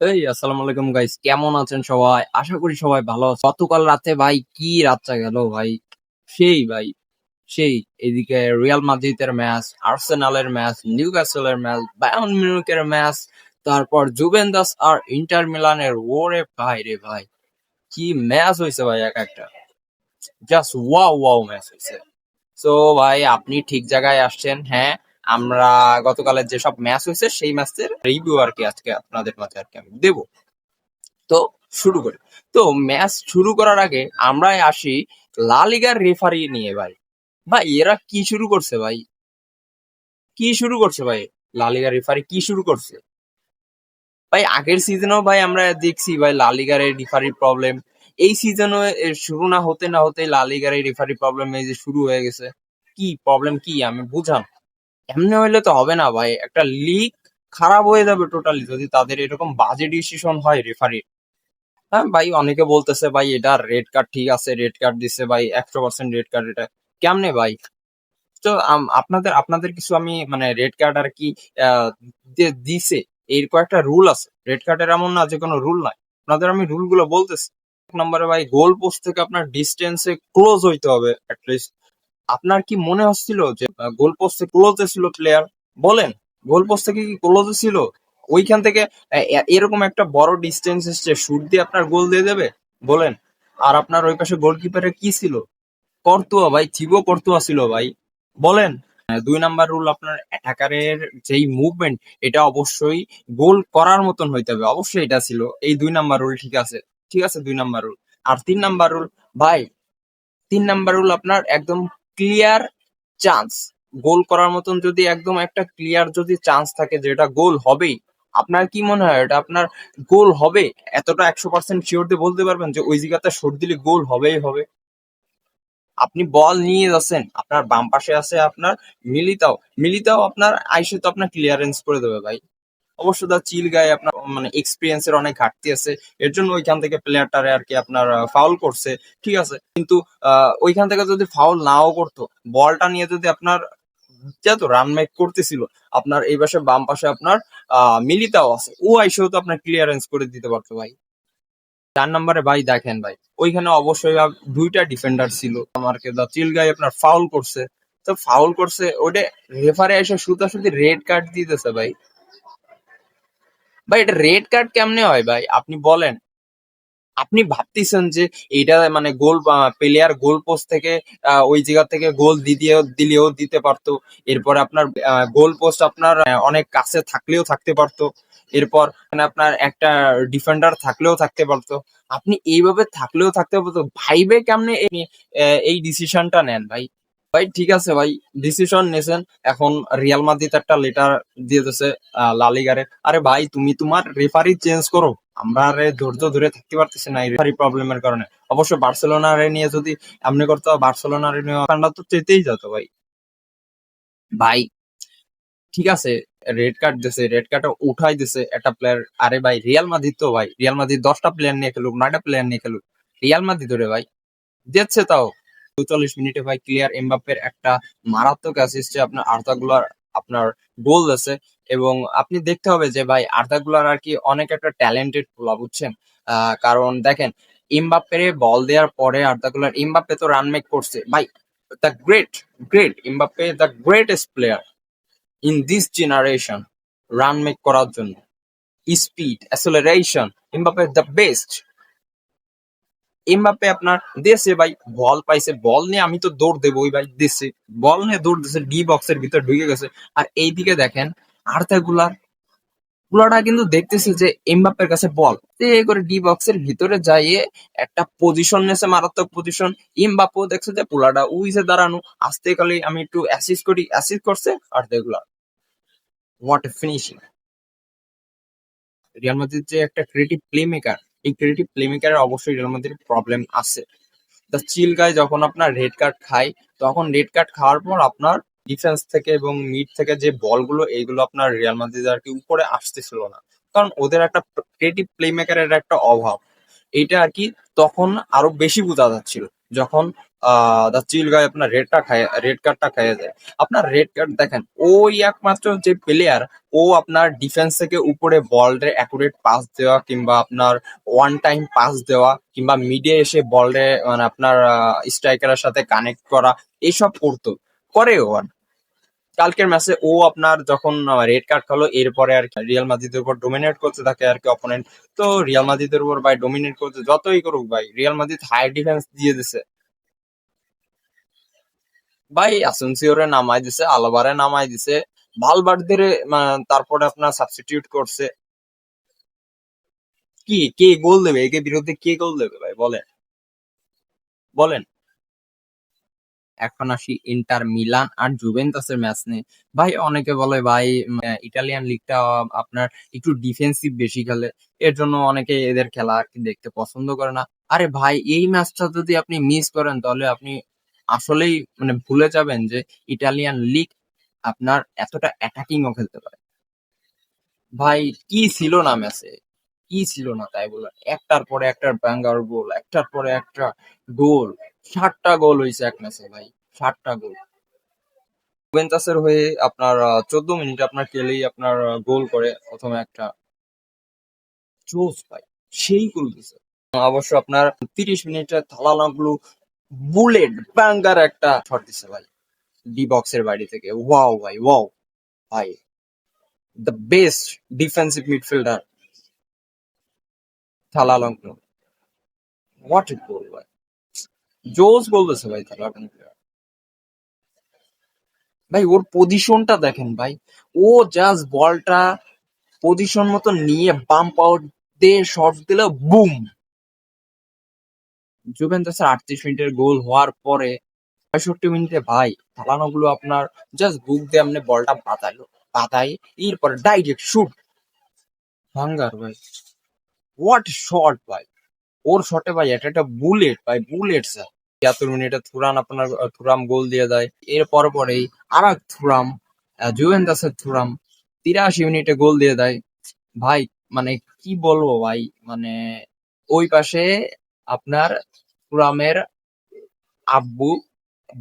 আসসালামু আলাইকুম গাইস, কেমন আছেন সবাই? আশা করি সবাই ভালো আছে। গতকাল রাতে ভাই কি রাতটা গেল ভাই, সেই ভাই সেই এদিকে রিয়াল মাদ্রিদের ম্যাচ, আর্সেনালের ম্যাচ, নিউক্যাসলের ম্যাচ, বায়ার্ন মিউনিখের ম্যাচ, তারপর জুভেন্টাস আর ইন্টার মিলানের, ওরে ভাই রে ভাই, কি ম্যাচ হয়েছে ভাই! এক একটা জাস্ট ওয়াও ওয়াও ম্যাচ হয়েছে। সো ভাই, আপনি ঠিক জায়গায় আসছেন। হ্যাঁ, আমরা গতকালের যেসব ম্যাচ হয়েছে সেই ম্যাচের রিভিউ আর কি আজকে আপনাদের মাঝে আর কি আমি দেবো। তো শুরু করি। তো ম্যাচ শুরু করার আগে আমরাই আসি লা লিগার রেফারি নিয়ে ভাই। ভাই এরা কি শুরু করছে ভাই? কি শুরু করছে ভাই? লা লিগার রেফারি কি শুরু করছে? ভাই আগের সিজনেও ভাই আমরা দেখছি ভাই লা লিগার এই রেফারির প্রবলেম। এই সিজনও শুরু না হতে না হতে লা লিগার এই রেফারি প্রবলেম এই যে শুরু হয়ে গেছে। কি প্রবলেম কি আমি বুঝান। এমনি হইলে তো হবে না ভাই। একটা লিগ খারাপ হয়ে যাবে টোটালি যদি তাদের এরকম বাজে ডিসিশন হয় রেফারি। হ্যাঁ ভাই, অনেকে বলতেছে ভাই এটা রেড কার্ড, ঠিক আছে রেড কার্ড দিছে ভাই, 100% রেড কার্ড। এটা কেমনে ভাই? তো আপনাদের আপনাদের কিছু আমি মানে রেড কার্ড আর কি দিছে, এর কয়েকটা রুল আছে। রেড কার্ডের এমন না যে কোনো রুল নাই। আপনাদের আমি রুল গুলো বলতেছি। এক নম্বরে ভাই, গোল পোস্ট থেকে আপনার ডিস্টেন্সে ক্লোজ হইতে হবে অ্যাটলিস্ট। আপনার কি মনে হচ্ছিল যে গোল পোস্টে ক্লোজে ছিল প্লেয়ার? বলেন, গোল পোস্ট থেকে কি ক্লোজে ছিল? ওইখান থেকে এরকম একটা বড় ডিস্টেন্স এসছে, শুট দিয়ে আপনার গোল দিয়ে দেবে? বলেন। আর আপনার ওই পাশে গোলকিপারের কি ছিল? কর্তুয়া ভাই, থিবো কর্তুয়া ছিল ভাই। বলেন। 2 নাম্বার রুল, আপনার অ্যাটাকারের যেই মুভমেন্ট, এটা অবশ্যই গোল করার মতন হইতে হবে, অবশ্যই এটা ছিল। এই 2 নাম্বার রুল ঠিক আছে, ঠিক আছে 2 নাম্বার রুল। আর 3 নাম্বার রুল ভাই, 3 নাম্বার রুল আপনার একদম ক্লিয়ার চান্স। গোল করার মতন যদি একদম একটা ক্লিয়ার যদি চান্স থাকে যে এটা গোল হবেই, আপনার কি মনে হয় এটা আপনার গোল হবে? এতটা 100% শিওর দিয়ে বলতে পারবেন যে ওই জায়গাতে শট দিলে গোল হবেই হবে? আপনি বল নিয়ে যাচ্ছেন, আপনার বাম পাশে আছে আপনার মিলিতাও। মিলিতাও আপনার আইসে তো আপনার ক্লিয়ারেন্স করে দেবে ভাই। অবশ্য দা চিল গায়ে আপনার মানে এক্সপিরিয়েন্স এর অনেক ঘাটতি আছে, এর জন্য ওইখান থেকে প্লেয়ারটারে আর কি আপনার ফাউল করছে। ঠিক আছে, কিন্তু ওইখান থেকে যদি ফাউল নাও করতো, বলটা নিয়ে যদি আপনার যেহেতু রান মেক করতেছিল, আপনার এই পাশে বাম পাশে আপনার মিলিতাও আছে, ও আইসেও তো আপনার ক্লিয়ারেন্স করে দিতে পারতো ভাই। 4 নাম্বারে ভাই দেখেন ভাই, ওইখানে অবশ্যই 2টা ডিফেন্ডার ছিল। আমারকে দা চিল গাই আপনার ফাউল করছে। তো ফাউল করছে ওটা, রেফারে এসে সুতাসুতি রেড কার্ড দিতেছে ভাই। ভাই এটা রেড কার্ড কেমনে হয় ভাই আপনি বলেন? আপনি ভাবতেছেন যে এইটা মানে গোল, প্লেয়ার গোল পোস্ট থেকে ওই জায়গা থেকে গোল দিতেও দিলেও দিতে পারতো। এরপর আপনার গোল পোস্ট আপনার অনেক কাছে থাকলেও থাকতে পারতো। এরপর মানে আপনার একটা ডিফেন্ডার থাকলেও থাকতে পারতো। আপনি এইভাবে থাকলেও থাকতে পারতো, ভাইবে কেমনে এই ডিসিশনটা নেন ভাই? ভাই ঠিক আছে ভাই, ডিসিশন নিয়েছেন। এখন রিয়াল মাদ্রিদ একটা লেটার দিয়ে দিয়েছে লা লিগারে, আরে ভাই তুমি তোমার রেফারি চেঞ্জ করো। আমরা আরে ধৈর্য ধরে থাকতে পারতেছি না এই রেফারি প্রবলেমের কারণে। অবশ্য বার্সেলোনারে নিয়ে যদি এমনি করতো, বার্সেলোনারে নিয়ে ঠান্ডা তো চেতেই যেত ভাই। ভাই ঠিক আছে, রেড কার্ড দিছে, রেড কার্ড উঠাই দিছে একটা প্লেয়ার। আরে ভাই রিয়াল মাদ্রিদ তো ভাই, রিয়াল মাদ্রিদ 10টা প্লেয়ার নিয়ে খেলুক, 9টা প্লেয়ার নিয়ে খেলুক, রিয়াল মাদ্রিদ রে ভাই দিচ্ছে তাও। ৪৪ মিনিটে ভাই ক্লিয়ার এমবাপ্পের একটা মারাত্মক অ্যাসিস্টে আপনার আর্দা গুলার আপনার গোল আছে। এবং আপনি দেখতে হবে যে ভাই আর্দা গুলার আর কি অনেক একটা ট্যালেন্টেড পোলা, বুঝছেন? কারণ দেখেন, এমবাপ্পের বল দেওয়ার পরে আর্দা গুলার, এমবাপ্পে তো রান মেক করছে ভাই। The great, great Mbappe, the greatest player in this generation run make করার জন্য। Speed, acceleration, Mbappe the best. Mbappe আপনার দেশে ভাই বল পাইছে, বল নিয়ে আমি তো দৌড় দেবো ওই ভাই দেশে, বল নিয়ে দৌড় দিছে, ডি বক্সের ভিতর ঢুকে গেছে। আর এইদিকে দেখেন আর্থা গুলার, গুলাটা কিন্তু দেখতেছে যে এমবাপ্পের কাছে বল, এই করে ডি বক্সের ভিতরে যাইয়ে একটা পজিশন নেছে, মারাত্মক পজিশন। এমবাপ্পেও দেখছে যে পোলাটা উইসে দাঁড়ানো, আসতে কালে আমি একটু অ্যাসিস্ট করি, অ্যাসিস্ট করছে আর্থা গুলার। What a finishing! Real Madrid যে একটা ক্রিয়েটিভ প্লে মেকার, এই ক্রিয়েটিভ প্লে মেকারের অবশ্যই রিয়াল মাদ্রিদ প্রবলেম আছে। দ্য চিল গাই যখন আপনার রেড কার্ড খায়, তখন রেড কার্ড খাওয়ার পর আপনার ডিফেন্স থেকে এবং মিড থেকে যে বলগুলো, এইগুলো আপনার রিয়াল মাদ্রিদ আর কি উপরে আসতেছিল না, কারণ ওদের একটা ক্রিয়েটিভ প্লে মেকারের একটা অভাব। এইটা আর কি তখন আরো বেশি বোঝা যাচ্ছিল। যখন দা চিল গায় আপনার রেড কার্ডটা খাইয়ে যায়। আপনার রেড কার্ড দেখেন, ওই একমাত্র যে প্লেয়ার, ও আপনার ডিফেন্স থেকে উপরে বলরে অ্যাকুরেট পাস দেওয়া কিংবা আপনার ওয়ান টাইম পাস দেওয়া কিংবা মিডে এসে বলরে মানে আপনার স্ট্রাইকারের সাথে কানেক্ট করা, এইসব করতো, করেও। কালকের ম্যাচে ও আপনার যখন রেড কার্ড খেলো, এরপরে আর কি রিয়াল মাদ্রিদের উপর ডোমিনেট করতে থাকে আর কি অপোনেন্ট। তো রিয়াল মাদ্রিদের উপর ভাই ডোমিনেট করতে যতই করুক ভাই, রিয়াল মাদ্রিদ হাই ডিফেন্স দিয়ে দিছে ভাই। আসেনসিওরে নামাই দিছে, আলভারে নামাই দিছে, ভালভার্দের তারপরে আপনার সাবস্টিটিউট করছে। কি কে গোল দেবে একে বিরুদ্ধে, কে গোল দেবে ভাই বলেন, বলেন। এখন আসি ইন্টার মিলান আর জুভেন্টাসের ম্যাচ নিয়ে। ভাই অনেকে বলে ভাই ইটালিয়ান লিগটা আপনার একটু ডিফেন্সিভ বেশি খেলে, এর জন্য অনেকে এদের খেলা আর কি দেখতে পছন্দ করে না। আরে ভাই, এই ম্যাচটা যদি আপনি মিস করেন তাহলে আপনি আসলেই মানে ভুলে যাবেন যে ইটালিয়ান লিগ আপনার এতটা অ্যাটাকিংও খেলতে পারে। ভাই কি ছিল না ম্যাচে, কি ছিল না তাই বলে একটার পরে একটা ব্যাঙ্গার গোল, একটার পরে একটা গোল, 7টা গোল হয়েছে এক ম্যাচে ভাই, 7টা গোল। জুভেন্টাসের হয়ে আপনার 14 মিনিটে আপনার কেলেই আপনার গোল করে প্রথমে একটা, জোস ভাই, সেই গোল দিছে। অবশ্য আপনার 30 মিনিটে থালানাগলু বুলেট ব্যাঙ্গার একটা শট দিছে ভাই, ডি বক্সের বাইরে থেকে। ওয়াও ভাই, ওয়াও ভাই, দ্য বেস্ট ডিফেন্সিভ মিডফিল্ডার থালানাগলু, হোয়াট এ গোল ভাই, জোস গোল দিছে ভাই থালানাগলু। ভাই ওর পজিশনটা দেখেন ভাই, ও জাস্ট বলটা পজিশন মতো নিয়ে বাম পাও দিয়ে শট দিলে বুম। জুভেন্টাসের 38 মিনিটের গোল হওয়ার পরে 65 মিনিটে ভাই চালানোগুলো আপনার জাস্ট বুক দিয়ে আপনি বলটা বাতাইলো, বাতাই এরপরে ডাইরেক্ট শুট, ভাঙ্গার ভাই, হোয়াট শট ভাই। ওর শটে ভাই এটা একটা বুলেট ভাই, বুলেট স্যার। 73 মিনিটে থুরাম গোল দিয়ে দেয়। এর পরেই আর এক থুরাম, জুভেন্টাসের থুরাম 83 মিনিটে গোল দিয়ে দেয় ভাই। মানে কি বলবো ভাই, মানে ওই পাশে আপনার থুরামের আব্বু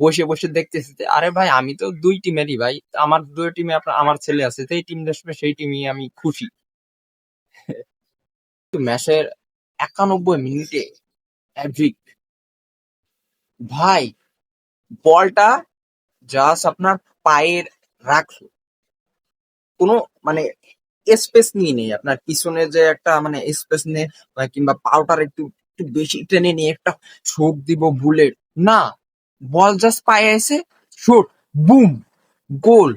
বসে বসে দেখতেছি যে, আরে ভাই আমি তো দুই টিমেরই ভাই, আমার দুই টিমে আপনার আমার ছেলে আছে, সেই টিম আসবে সেই টিমই আমি খুশি। তো ম্যাচের 91 মিনিটে হ্যাট্রিক ভাই, বলটা জাস্ট আপনার পায়ের রাখলো, কোনো মানে স্পেস নিয়ে নেই আপনার পিছনে যে একটা মানে স্পেস নিয়ে কিংবা পাউটার একটু একটু বেশি টেনে নিয়ে একটা শোট দিব বুলেট, না, বল জাস্ট পায়ে এসে শুট, বুম, গোল।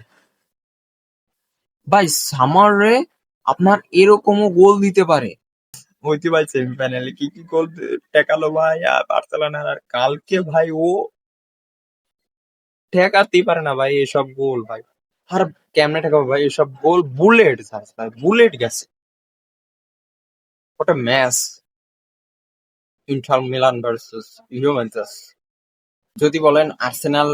ভাই সামারে আপনার এরকমও গোল দিতে পারে। হইতে ভাই সেমিফাইনালে কি কি গোল ঠেকালো ভাই আর বার্সেলোনার, আর কালকে ভাই ও ঠেকাতেই পারে না ভাই এসব গোল ভাই। আর কেমনে ঠেকাবো ভাই এসব গোল, বুলেট ভাই, বুলেট গেছে। ওটা match, inter Milan versus Juventus. যদি বলেন আর্সেনাল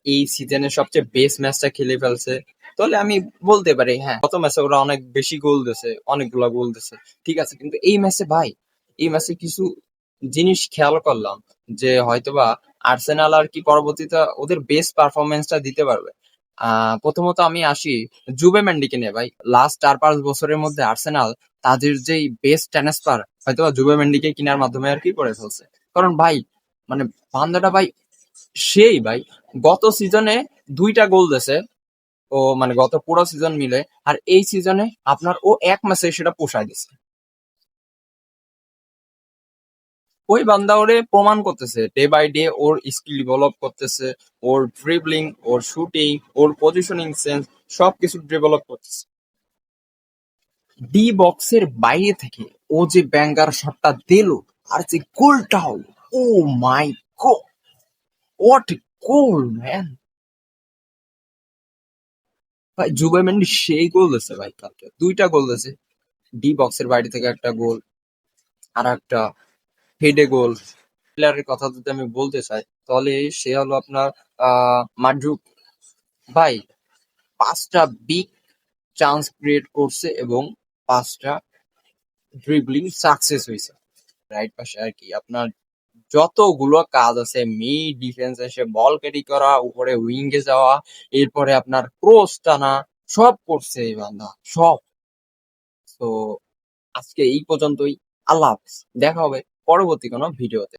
এই সিজনের সবচেয়ে বেস্ট ম্যাচটা খেলে ফেলছে, তাহলে আমি বলতে পারি হ্যাঁ, গত ম্যাচে ওরা অনেক বেশি গোল দিয়েছে, অনেকগুলা গোল দিয়েছে, ঠিক আছে। কিন্তু এই ম্যাচে ভাই, এই ম্যাচে কিছু জিনিস খেয়াল করলাম যে হয়তোবা আর্সেনাল আর কি পরবর্তীতে ওদের বেস্ট পারফরমেন্সটা দিতে পারবে। প্রথমত আমি আসি জুবে মেন্ডিকে নিয়ে ভাই। লাস্ট 4-5 বছরের মধ্যে আর্সেনাল তাদের যেই বেস্ট ট্রান্সফার হয়তোবা জুবে মেন্ডিকে কেনার মাধ্যমে আর কি করে ফেলছে। কারণ ভাই মানে বান্দাটা ভাই সেই ভাই গত সিজনে 2টা গোল দিয়েছে ও, মানে গত পুরো সিজন মিলে। আর এই সিজনে আপনার ও এক ম্যাচে সেটা পোষায় দিছে। ওই বান্দা ওরে প্রমাণ করতেছে ডে বাই ডে, ওর স্কিল ডেভেলপ করতেছে, ওর ড্রিবলিং, ওর শুটিং, ওর পজিশনিং সেন্স সবকিছু ডেভেলপ করতেছে। ডি বক্সের বাইরে থেকে ও যে ব্যাঙ্গার শটটা দিল, আর যে গোলটা হলো, ও মাই গড, হোয়াট গোল ম্যান। ভাই জুবে মেন্ডি সেই গোল দিয়েছে ভাই, কালকে 2টা গোল দিয়েছে, ডি বক্সের বাইরে থেকে একটা গোল, আর একটা হেডে গোল। প্লেয়ারের কথা যদি আমি বলতে চাই তাহলে সে হলো আপনার মাড্রুক ভাই। 5টা বিগ চান্স ক্রিয়েট করছে এবং 5টা ড্রিবলিং সাকসেস হয়েছে। রাইট পাশে আর কি আপনার যতগুলো কাজ আছে মিড ডিফেন্স এসে বল ক্যারি করা, উপরে উইঙ্গে যাওয়া, এরপরে আপনার ক্রস টানা, সব করছে এই বান্দা, সব। তো আজকে এই পর্যন্তই। আল্লাহ হাফেজ। দেখা হবে পরবর্তী কোনো ভিডিওতে।